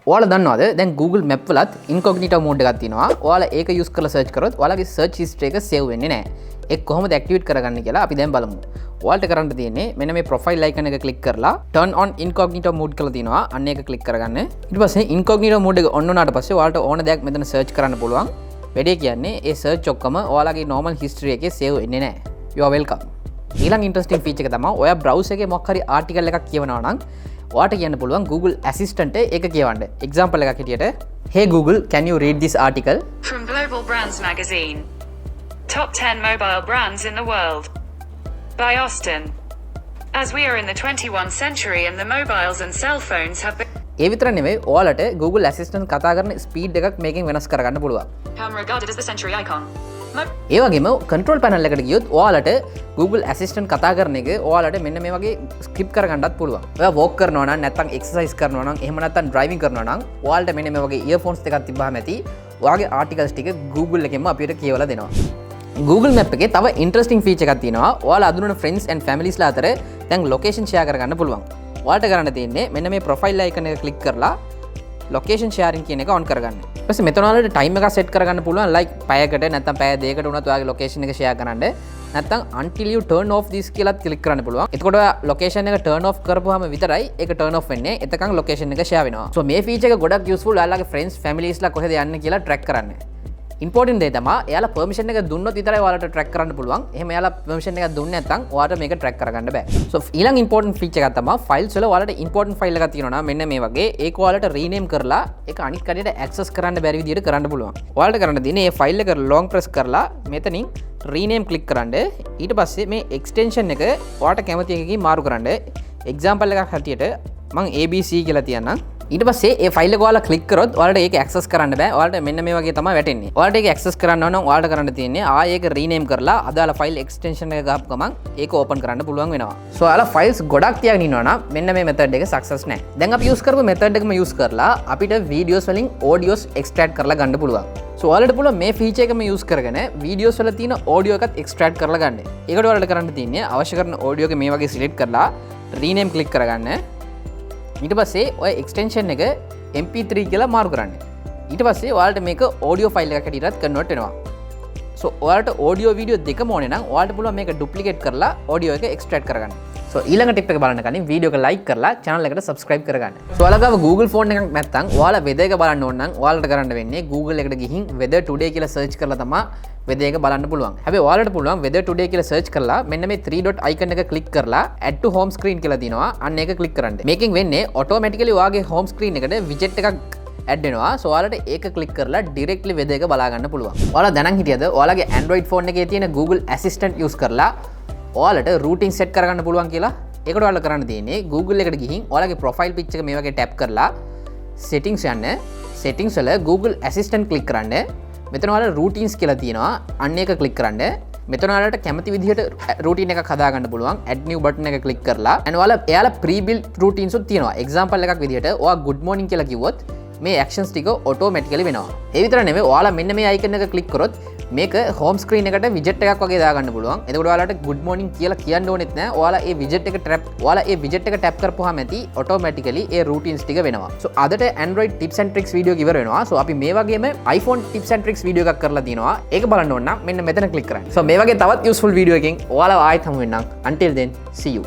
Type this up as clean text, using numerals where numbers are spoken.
ඔයාලා දන්නවද දැන් Google Map වලත් Incognito mode එකක් තියෙනවා. ඔයාලා ඒක use කරලා search කරොත් ඔයාලගේ search history එක save වෙන්නේ නැහැ. ඒක කොහොමද activate කරගන්නේ කියලා අපි දැන් බලමු. ඔයාලට කරන්න තියෙන්නේ මෙන්න මේ profile icon එක click කරලා turn on Incognito mode කියලා තියෙනවා. අන්න ඒක click කරගන්න. ඊට පස්සේ Incognito mode එක on වුණාට පස්සේ ඔයාලට ඕන දෙයක් මෙතන search කරන්න පුළුවන්. වැඩේ කියන්නේ ඒ search ඔක්කොම ඔයාලගේ normal history එකේ save වෙන්නේ නැහැ. You are welcome. ඊළඟ interesting feature එක තමයි ඔයා browser එකේ මොකක් හරි article එකක් කියවනවා නම් ඔයාට කියන්න පුළුවන් Google Assistant එක කියවන්න. example එකක් හිටියට Hey Google, can you read this article? From Global Brands Magazine. Top 10 mobile brands in the world. By Austin. As we are in the 21st century and the mobiles and cell phones have been... ඒ විතර නෙවෙයි ඔයාලට Google Assistant කතා කරන speed එකක් මේකෙන් වෙනස් කරගන්න පුළුවන්. become regarded as the century icon. ඒ වගේම control panel එකට ගියොත් ඔයාලට Google Assistant කතා කරන එක ඔයාලට මෙන්න මේ වගේ ස්ක්‍රිප්ට් කරගන්නත් පුළුවන්. ඔයා walk කරනවා නම් නැත්නම් exercise කරනවා නම් එහෙම නැත්නම් driving කරනවා නම් ඔයාලට මෙන්න මේ වගේ earphones දෙකක් තිබ්බහම ඇති ඔයාගේ articles ටික Google එකෙන්ම අපිට කියවලා දෙනවා. Google Map එකේ තව interesting feature එකක් තියෙනවා. ඔයාලා අඳුනන friends and families ලා අතර දැන් location share කරගන්න පුළුවන්. ඔයාලට කරන්න තියෙන්නේ මෙන්න මේ profile icon එක click කරලා location sharing කියන එක on කරගන්න. ඊට පස්සේ මෙතන ඔයාලට time එකක් set කරගන්න පුළුවන් like පැයකට නැත්නම් පැය දෙකකට වුණත් ඔයාගේ location එක share කරන්න. නැත්නම් until you turn off this කියලාත් click කරන්න පුළුවන්. එතකොට ඔයා location එක turn off කරපුවාම විතරයි ඒක turn off වෙන්නේ. එතකන් location එක share වෙනවා. So මේ feature එක ගොඩක් useful ඔයාලගේ friends families ලා කොහෙද යන්නේ කියලා track කරන්න. important දේ තමයි එයාලා permission එක දුන්නොත් විතරයි ඔයාලට track කරන්න පුළුවන්. එහෙම එයාලා permission එකක් දුන්නේ නැත්නම් ඔයාලට මේක track කරගන්න බෑ. So ඊළඟ important feature එකක් තමයි files වල ඔයාලට important file එකක් තියෙනවා නම් මෙන්න මේ වගේ ඒක ඔයාලට rename කරලා ඒක අනිත් කඩේට access කරන්න බැරි විදිහට කරන්න පුළුවන්. ඔයාලට කරන්න තියෙන්නේ මේ file එක long press කරලා මෙතනින් rename click කරන්න. ඊට පස්සේ මේ extension එක ඔයාලට කැමති එකකින් මාරු කරන්න. example එකක් හැටියට මම ABC කියලා තියන්නම්. ඊට පස්සේ ඒ ෆයිල් එක ඔයාලා ක්ලික් කරොත් ඔයාලට ඒක ඇක්සස් කරන්න බෑ. ඔයාලට මෙන්න මේ වගේ තමයි වැටෙන්නේ. ඔයාලට ඒක ඇක්සස් කරන්න ඕන නම් ඔයාලට කරන්න තියෙන්නේ ආයෙ ඒක රීනේම් කරලා අදාළ ෆයිල් එක්ස්ටෙන්ෂන් එක ගහපු ගමන් ඒක ඕපන් කරන්න පුළුවන් වෙනවා. සෝ ඔයාලා ෆයිල්ස් ගොඩක් තියාගෙන ඉන්නවා නම් මෙන්න මේ මෙතඩ් එක සක්සස් නැහැ. දැන් අපි යූස් කරපු මෙතඩ් එකම යූස් කරලා අපිට වීඩියෝස් වලින් ඔඩියෝස් එක්ස්ට්‍රැක්ට් කරලා ගන්න පුළුවන්. සෝ ඔයාලට පුළුවන් මේ ෆීචර් එකම යූස් කරගෙන වීඩියෝස් වල තියෙන ඔඩියෝ එකත් එක්ස්ට්‍රැක්ට් කරලා ගන්න. ඒකට ඔයාලට කරන්න තියෙන්නේ අවශ්‍ය කරන ඔඩියෝ එක මේ වගේ සිලෙක්ට් කරලා රීනේම් ක්ලික් කරගන්න. ඊට පස්සේ ඔය එක්ස්ටෙන්ෂන් එක MP3 කියලා මාරු කරන්න. ඊට පස්සේ ඔයාලට මේක ඔඩියෝ ෆයිල් එකක් හැටියට කන්වර්ට් වෙනවා. සෝ ඔයාලට ඔඩියෝ වීඩියෝ දෙකම ඕනේ නම් ඔයාලට පුළුවන් මේක ඩුප්ලිකේට් කරලා ඔඩියෝ එක එක්ස්ට්‍රැක්ට් කරගන්න. සෝ ඊළඟ ටිප් එක බලන්න කලින් වීඩියෝ එක ලයික් කරලා channel එකට subscribe කරගන්න. සෝ ඔයාලා ගාව Google phone එකක් නැත්නම් ඔයාලා weather එක බලන්න ඕන නම් ඔයාලට කරන්න වෙන්නේ Google එකට ගිහින් weather today කියලා search කරලා තමයි weather එක බලන්න පුළුවන්. හැබැයි ඔයාලට පුළුවන් weather today කියලා search කරලා මෙන්න මේ 3 dot icon එක click කරලා add to home screen කියලා තියෙනවා. අන්න ඒක click කරන්න. මේකෙන් වෙන්නේ automatically ඔයාගේ home screen එකට widget එකක් ඇඩ් වෙනවා. සෝ ඔයාලට ඒක ක්ලික් කරලා directly weather එක බලා ගන්න පුළුවන්. ඔයාලා දැනන් හිටියද ඔයාලගේ Android phone එකේ තියෙන Google Assistant use කරලා ඔයාලට routing set කරගන්න පුළුවන් කියලා? ඒකට ඔයාලා කරන්න තියෙන්නේ Google එකට ගිහින් ඔයාලගේ profile picture එක මේ වගේ tap කරලා settings යන්න. settings වල Google Assistant click කරන්න. මෙතන ඔයාලා routines කියලා තියෙනවා. අන්න ඒක click කරන්න. මෙතන ඔයාලට කැමති විදිහට routine එකක් හදා ගන්න පුළුවන්. add new button එක click කරලා and එයාලා pre-built routines උත් තියෙනවා. example එකක් විදිහට ඔයා good morning කියලා කිව්වොත් මේ actions ටික automatically වෙනවා. ඒ විතර නෙවෙයි ඔයාලා මෙන්න මේ icon එක click කරොත් මේක home screen එකට widget එකක් වගේ දාගන්න පුළුවන්. එතකොට ඔයාලට good morning කියලා කියන්න ඕනෙත් නෑ. ඔයාලා ඒ widget එක tap කරපුවාම ඇති automatically ඒ routines ටික වෙනවා. So අදට Android tips and tricks video ඉවර වෙනවා. So අපි මේ වගේම iPhone tips and tricks video එකක් කරලා තියෙනවා. ඒක බලන්න ඕන නම් මෙන්න මෙතන click කරන්න. So මේ වගේ තවත් useful video එකකින් ඔයාලා ආයෙත් හමු වෙන්නම්. Until then, see you.